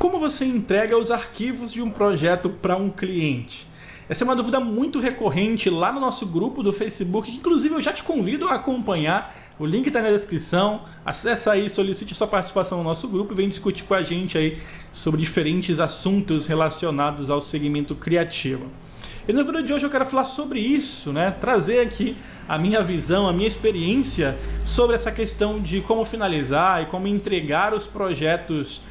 Como você entrega os arquivos de um projeto para um cliente? Essa é uma dúvida muito recorrente lá no nosso grupo do Facebook, que inclusive eu já te convido a acompanhar. O link está na descrição, acessa aí, solicite sua participação no nosso grupo e vem discutir com a gente aí sobre diferentes assuntos relacionados ao segmento criativo. E no vídeo de hoje eu quero falar sobre isso, trazer aqui a minha visão, a minha experiência sobre essa questão de como finalizar e como entregar os projetos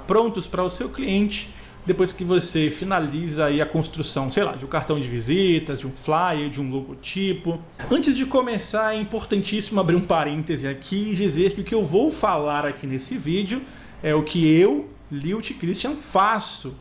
prontos para o seu cliente depois que você finaliza aí a construção, sei lá, de um cartão de visitas, de um flyer, de um logotipo. Antes de começar, é importantíssimo abrir um parêntese aqui e dizer que o que eu vou falar aqui nesse vídeo é o que eu, Lilt Christian, faço.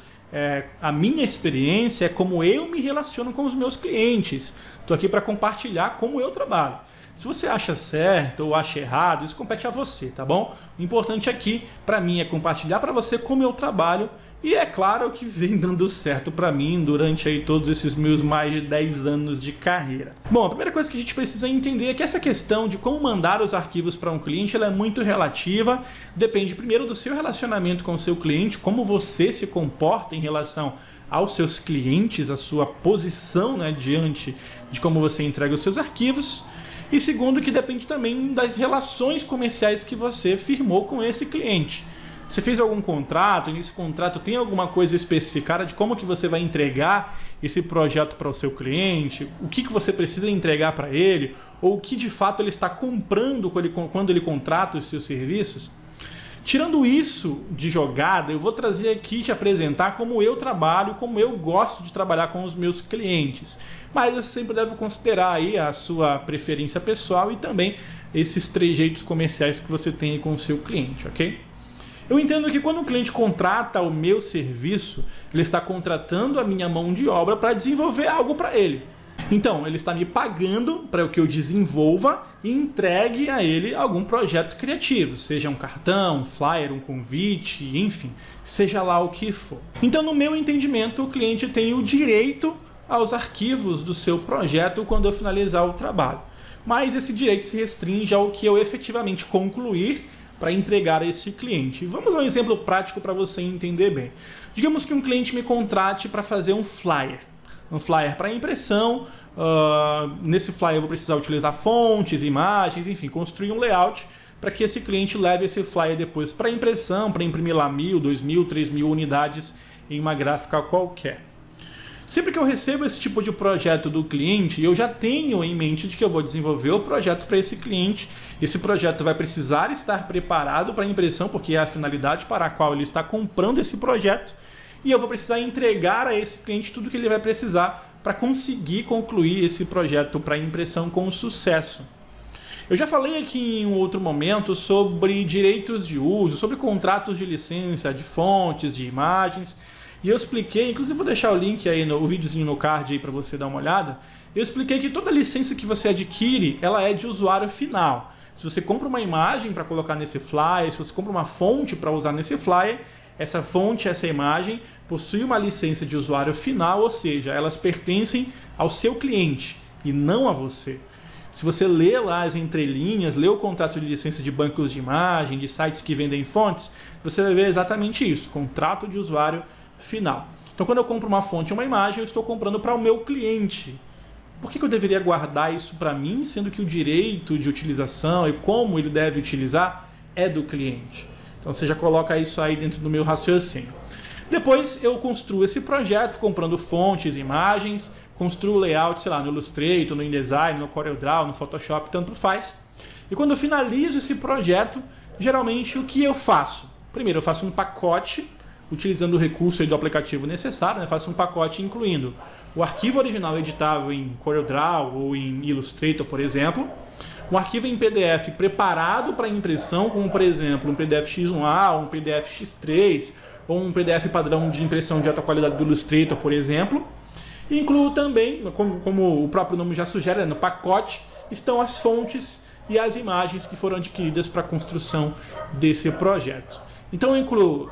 A minha experiência é como eu me relaciono com os meus clientes. Estou aqui para compartilhar como eu trabalho. Se você acha certo ou acha errado, isso compete a você, tá bom? O importante aqui, para mim, é compartilhar para você como eu trabalho e é claro que vem dando certo para mim durante aí todos esses meus mais de 10 anos de carreira. Bom, a primeira coisa que a gente precisa entender é que essa questão de como mandar os arquivos para um cliente ela é muito relativa, depende primeiro do seu relacionamento com o seu cliente, como você se comporta em relação aos seus clientes, a sua posição diante de como você entrega os seus arquivos. E segundo, que depende também das relações comerciais que você firmou com esse cliente. Você fez algum contrato, e nesse contrato tem alguma coisa especificada de como que você vai entregar esse projeto para o seu cliente, o que você precisa entregar para ele, ou o que de fato ele está comprando quando ele contrata os seus serviços? Tirando isso de jogada, eu vou trazer aqui te apresentar como eu trabalho, como eu gosto de trabalhar com os meus clientes. Mas você sempre deve considerar aí a sua preferência pessoal e também esses trejeitos comerciais que você tem com o seu cliente, ok? Eu entendo que quando um cliente contrata o meu serviço, ele está contratando a minha mão de obra para desenvolver algo para ele. Então, ele está me pagando para que eu desenvolva e entregue a ele algum projeto criativo, seja um cartão, um flyer, um convite, enfim, seja lá o que for. Então, no meu entendimento, o cliente tem o direito aos arquivos do seu projeto quando eu finalizar o trabalho. Mas esse direito se restringe ao que eu efetivamente concluir para entregar a esse cliente. Vamos a um exemplo prático para você entender bem. Digamos que um cliente me contrate para fazer um flyer para impressão. Nesse flyer eu vou precisar utilizar fontes, imagens, enfim, construir um layout para que esse cliente leve esse flyer depois para impressão, para imprimir lá 1.000, 2.000, 3.000 unidades em uma gráfica qualquer. Sempre que eu recebo esse tipo de projeto do cliente, eu já tenho em mente de que eu vou desenvolver o projeto para esse cliente. Esse projeto vai precisar estar preparado para impressão, porque é a finalidade para a qual ele está comprando esse projeto. E eu vou precisar entregar a esse cliente tudo que ele vai precisar para conseguir concluir esse projeto para impressão com sucesso. Eu já falei aqui em um outro momento sobre direitos de uso, sobre contratos de licença, de fontes, de imagens. E eu expliquei, inclusive vou deixar o link aí, o videozinho no card aí para você dar uma olhada. Eu expliquei que toda licença que você adquire, ela é de usuário final. Se você compra uma imagem para colocar nesse flyer, se você compra uma fonte para usar nesse flyer, essa fonte, essa imagem, possui uma licença de usuário final, ou seja, elas pertencem ao seu cliente e não a você. Se você lê lá as entrelinhas, lê o contrato de licença de bancos de imagem, de sites que vendem fontes, você vai ver exatamente isso, contrato de usuário final. Então, quando eu compro uma fonte ou uma imagem, eu estou comprando para o meu cliente. Por que eu deveria guardar isso para mim, sendo que o direito de utilização e como ele deve utilizar é do cliente? Então, você já coloca isso aí dentro do meu raciocínio. Depois, eu construo esse projeto comprando fontes, imagens, construo layout, sei lá, no Illustrator, no InDesign, no CorelDRAW, no Photoshop, tanto faz. E quando eu finalizo esse projeto, geralmente o que eu faço? Primeiro, eu faço um pacote, utilizando o recurso aí do aplicativo necessário, faço um pacote incluindo o arquivo original editável em CorelDRAW ou em Illustrator, por exemplo, um arquivo em PDF preparado para impressão, como por exemplo um PDF X1A, um PDF X3 ou um PDF padrão de impressão de alta qualidade do Illustrator, por exemplo. E incluo também, como o próprio nome já sugere, no pacote estão as fontes e as imagens que foram adquiridas para a construção desse projeto. Então eu incluo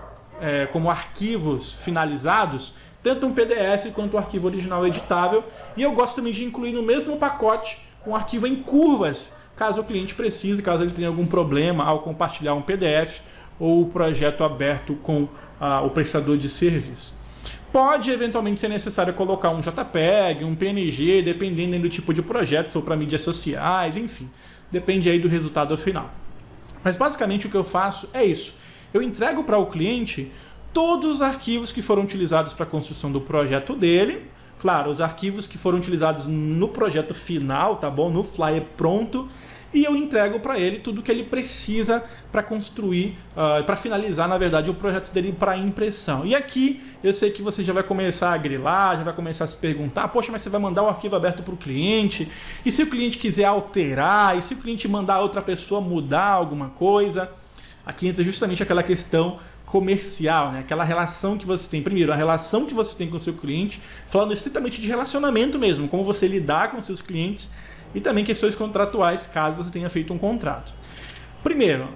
como arquivos finalizados tanto um PDF quanto o arquivo original editável, e eu gosto também de incluir no mesmo pacote um arquivo em curvas, caso o cliente precise, caso ele tenha algum problema ao compartilhar um PDF ou o projeto aberto com o prestador de serviço. Pode eventualmente ser necessário colocar um JPEG, um PNG, dependendo do tipo de projeto, se for para mídias sociais, enfim, depende aí do resultado final. Mas basicamente o que eu faço é isso. Eu entrego para o cliente todos os arquivos que foram utilizados para a construção do projeto dele. Claro, os arquivos que foram utilizados no projeto final, tá bom? No flyer pronto. E eu entrego para ele tudo que ele precisa para construir, para finalizar, na verdade, o projeto dele para impressão. E aqui eu sei que você já vai começar a grilar, já vai começar a se perguntar, poxa, mas você vai mandar o arquivo aberto para o cliente? E se o cliente quiser alterar? E se o cliente mandar outra pessoa mudar alguma coisa? Aqui entra justamente aquela questão comercial, né? Aquela relação que você tem. Primeiro, a relação que você tem com o seu cliente, falando estritamente de relacionamento mesmo, como você lidar com seus clientes, e também questões contratuais, caso você tenha feito um contrato. Primeiro,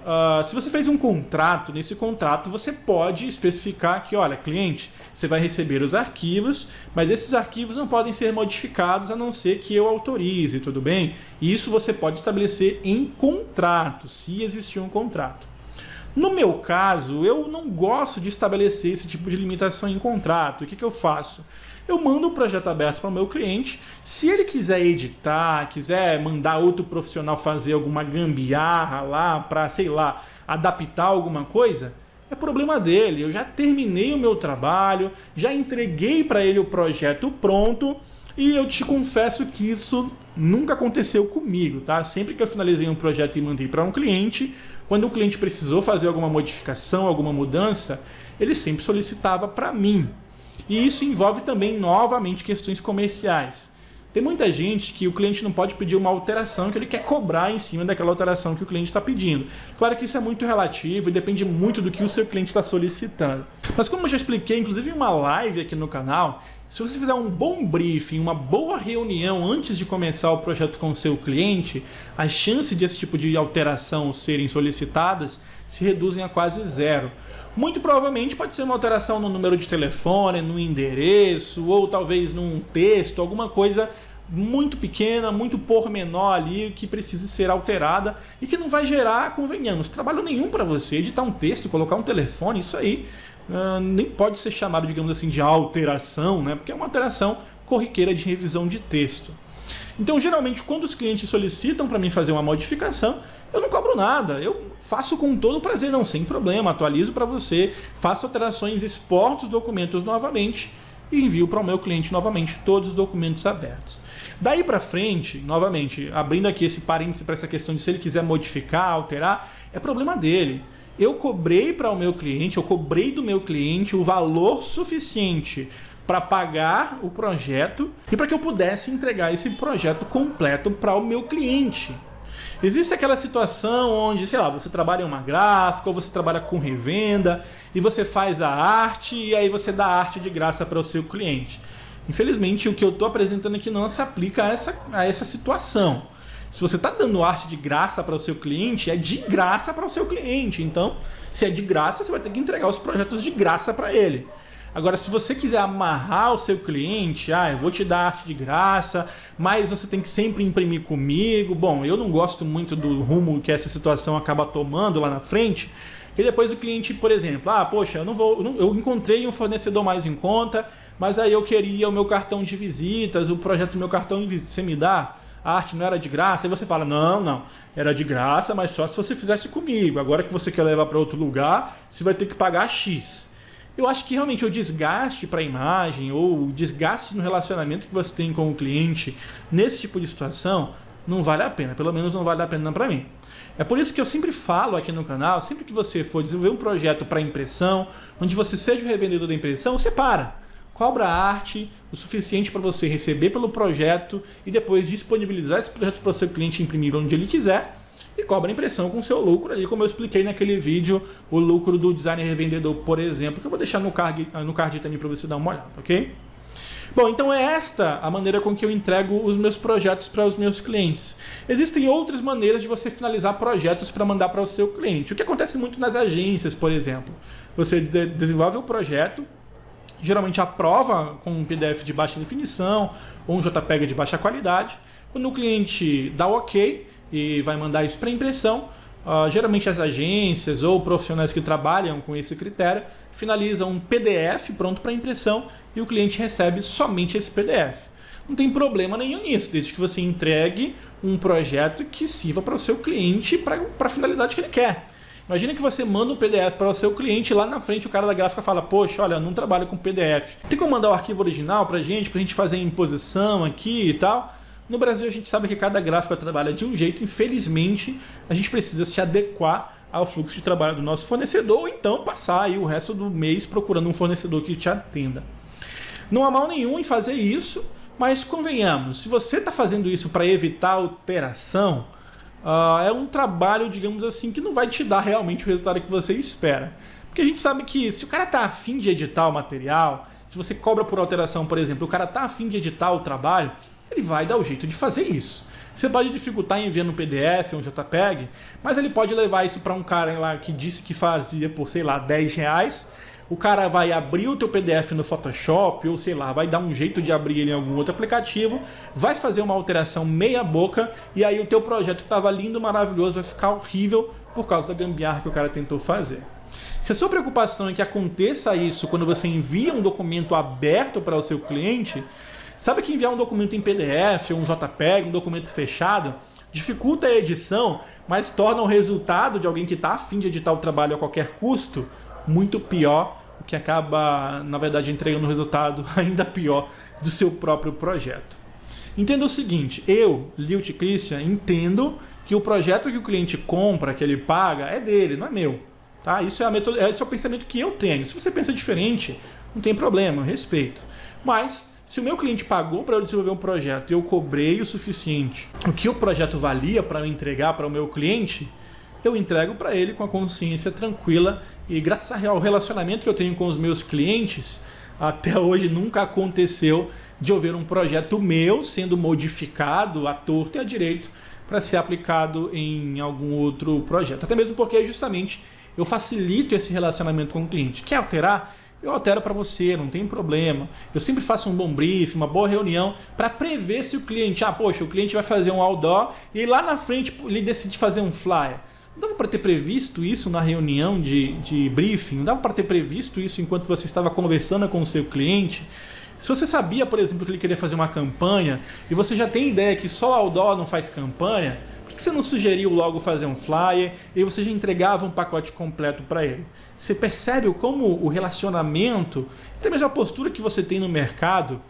se você fez um contrato, nesse contrato você pode especificar que, olha, cliente, você vai receber os arquivos, mas esses arquivos não podem ser modificados a não ser que eu autorize, tudo bem? E isso você pode estabelecer em contrato, se existir um contrato. No meu caso, eu não gosto de estabelecer esse tipo de limitação em contrato. O que eu faço? Eu mando o projeto aberto para o meu cliente. Se ele quiser editar, quiser mandar outro profissional fazer alguma gambiarra lá para, sei lá, adaptar alguma coisa, é problema dele. Eu já terminei o meu trabalho, já entreguei para ele o projeto pronto e eu te confesso que isso nunca aconteceu comigo, tá? Sempre que eu finalizei um projeto e mandei para um cliente, quando o cliente precisou fazer alguma modificação, alguma mudança, ele sempre solicitava para mim. E isso envolve também, novamente, questões comerciais. Tem muita gente que o cliente não pode pedir uma alteração que ele quer cobrar em cima daquela alteração que o cliente está pedindo. Claro que isso é muito relativo e depende muito do que o seu cliente está solicitando. Mas como eu já expliquei, inclusive em uma live aqui no canal, se você fizer um bom briefing, uma boa reunião antes de começar o projeto com o seu cliente, as chances de esse tipo de alteração serem solicitadas se reduzem a quase zero. Muito provavelmente pode ser uma alteração no número de telefone, no endereço, ou talvez num texto, alguma coisa muito pequena, muito pormenor ali que precise ser alterada e que não vai gerar, convenhamos, trabalho nenhum para você. Editar um texto, colocar um telefone, isso aí nem pode ser chamado, digamos assim, de alteração, né? Porque é uma alteração corriqueira de revisão de texto. Então, geralmente, quando os clientes solicitam para mim fazer uma modificação, eu não cobro nada, eu faço com todo prazer, não, sem problema, atualizo para você, faço alterações, exporto os documentos novamente e envio para o meu cliente novamente todos os documentos abertos. Daí para frente, novamente, abrindo aqui esse parêntese para essa questão de se ele quiser modificar, alterar, é problema dele. Eu cobrei para o meu cliente, eu cobrei do meu cliente o valor suficiente para pagar o projeto e para que eu pudesse entregar esse projeto completo para o meu cliente. Existe aquela situação onde, sei lá, você trabalha em uma gráfica ou você trabalha com revenda e você faz a arte e aí você dá a arte de graça para o seu cliente. Infelizmente, o que eu estou apresentando aqui não se aplica a essa situação. Se você está dando arte de graça para o seu cliente, é de graça para o seu cliente. Então, se é de graça, você vai ter que entregar os projetos de graça para ele. Agora, se você quiser amarrar o seu cliente, eu vou te dar arte de graça, mas você tem que sempre imprimir comigo. Bom, eu não gosto muito do rumo que essa situação acaba tomando lá na frente. E depois o cliente, por exemplo, poxa, eu encontrei um fornecedor mais em conta, mas aí eu queria o meu cartão de visitas, o projeto do meu cartão de visitas, você me dá? A arte não era de graça? Aí você fala, não, era de graça, mas só se você fizesse comigo. Agora que você quer levar para outro lugar, você vai ter que pagar X. Eu acho que realmente o desgaste para a imagem ou o desgaste no relacionamento que você tem com o cliente nesse tipo de situação não vale a pena, pelo menos não vale a pena para mim. É por isso que eu sempre falo aqui no canal, sempre que você for desenvolver um projeto para impressão, onde você seja o revendedor da impressão, você cobra a arte o suficiente para você receber pelo projeto e depois disponibilizar esse projeto para o seu cliente imprimir onde ele quiser e cobra a impressão com o seu lucro ali, como eu expliquei naquele vídeo, o lucro do designer revendedor, por exemplo, que eu vou deixar no card também para você dar uma olhada, ok? Bom, então é esta a maneira com que eu entrego os meus projetos para os meus clientes. Existem outras maneiras de você finalizar projetos para mandar para o seu cliente. O que acontece muito nas agências, por exemplo. Você desenvolve o projeto, geralmente aprova com um PDF de baixa definição ou um JPEG de baixa qualidade. Quando o cliente dá o ok e vai mandar isso para impressão, geralmente as agências ou profissionais que trabalham com esse critério finalizam um PDF pronto para impressão e o cliente recebe somente esse PDF. Não tem problema nenhum nisso, desde que você entregue um projeto que sirva para o seu cliente para a finalidade que ele quer. Imagina que você manda um PDF para o seu cliente e lá na frente o cara da gráfica fala: poxa, olha, não trabalho com PDF. Tem como mandar o arquivo original para a gente fazer a imposição aqui e tal? No Brasil a gente sabe que cada gráfica trabalha de um jeito, infelizmente a gente precisa se adequar ao fluxo de trabalho do nosso fornecedor ou então passar aí o resto do mês procurando um fornecedor que te atenda. Não há mal nenhum em fazer isso, mas convenhamos, se você está fazendo isso para evitar alteração, é um trabalho, digamos assim, que não vai te dar realmente o resultado que você espera. Porque a gente sabe que se o cara está afim de editar o material, se você cobra por alteração, por exemplo, o cara está afim de editar o trabalho, ele vai dar o jeito de fazer isso. Você pode dificultar enviando um PDF ou um JPEG, mas ele pode levar isso para um cara lá que disse que fazia por, sei lá, R$10. O cara vai abrir o teu PDF no Photoshop ou, sei lá, vai dar um jeito de abrir ele em algum outro aplicativo, vai fazer uma alteração meia boca e aí o teu projeto que estava lindo, maravilhoso, vai ficar horrível por causa da gambiarra que o cara tentou fazer. Se a sua preocupação é que aconteça isso quando você envia um documento aberto para o seu cliente, sabe que enviar um documento em PDF, um JPEG, um documento fechado, dificulta a edição, mas torna o resultado de alguém que está afim de editar o trabalho a qualquer custo muito pior, o que acaba, na verdade, entregando um resultado ainda pior do seu próprio projeto. Entenda o seguinte, eu, Lilt Christian, entendo que o projeto que o cliente compra, que ele paga, é dele, não é meu. Tá? Esse é o pensamento que eu tenho. Se você pensa diferente, não tem problema, eu respeito. Mas se o meu cliente pagou para eu desenvolver um projeto e eu cobrei o suficiente, o que o projeto valia para eu entregar para o meu cliente, eu entrego para ele com a consciência tranquila e graças ao relacionamento que eu tenho com os meus clientes, até hoje nunca aconteceu de eu ver um projeto meu sendo modificado à torto e à direito para ser aplicado em algum outro projeto. Até mesmo porque justamente eu facilito esse relacionamento com o cliente. Quer alterar? Eu altero para você, não tem problema. Eu sempre faço um bom briefing, uma boa reunião para prever se o cliente, poxa, o cliente vai fazer um outdoor e lá na frente ele decide fazer um flyer. Não dava para ter previsto isso na reunião de briefing? Não dava para ter previsto isso enquanto você estava conversando com o seu cliente? Se você sabia, por exemplo, que ele queria fazer uma campanha e você já tem ideia que só outdoor não faz campanha, por que você não sugeriu logo fazer um flyer e você já entregava um pacote completo para ele? Você percebe como o relacionamento, até mesmo a postura que você tem no mercado,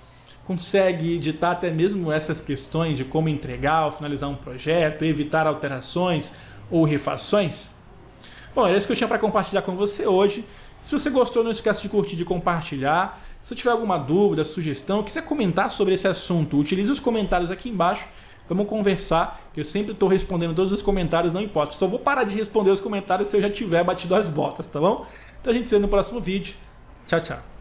consegue ditar até mesmo essas questões de como entregar ou finalizar um projeto, evitar alterações ou refações? Bom, era isso que eu tinha para compartilhar com você hoje. Se você gostou, não esqueça de curtir e de compartilhar. Se tiver alguma dúvida, sugestão, quiser comentar sobre esse assunto, utilize os comentários aqui embaixo. Vamos conversar, que eu sempre estou respondendo todos os comentários, não importa. Só vou parar de responder os comentários se eu já tiver batido as botas, tá bom? Então a gente se vê no próximo vídeo. Tchau, tchau.